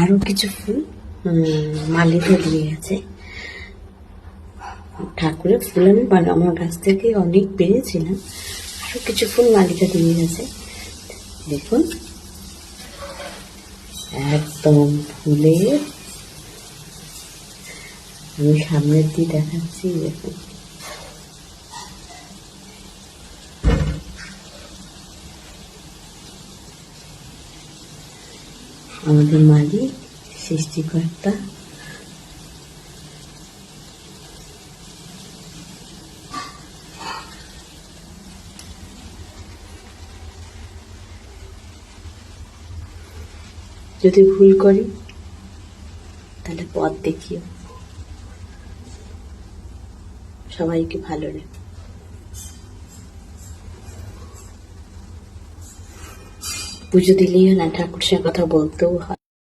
আরো কিছু ফুল মালিতে দিয়ে গেছে। ঠাকুরের ফুল আমি আমার গাছ থেকে অনেক পেয়েছিলাম। আরো কিছু ফুল মালিকা দিয়ে গেছে। দেখুন একদম ফুলের, আমি সামনের দিয়ে দেখাচ্ছি। দেখুন আমাদের মালিক সৃষ্টিকর্তা যদি ভুল করি তাহলে পথ দেখিও। সবাইকে ভালো রেখো। পুজো দিলেই না, ঠাকুর সঙ্গে কথা বলতেও হয়।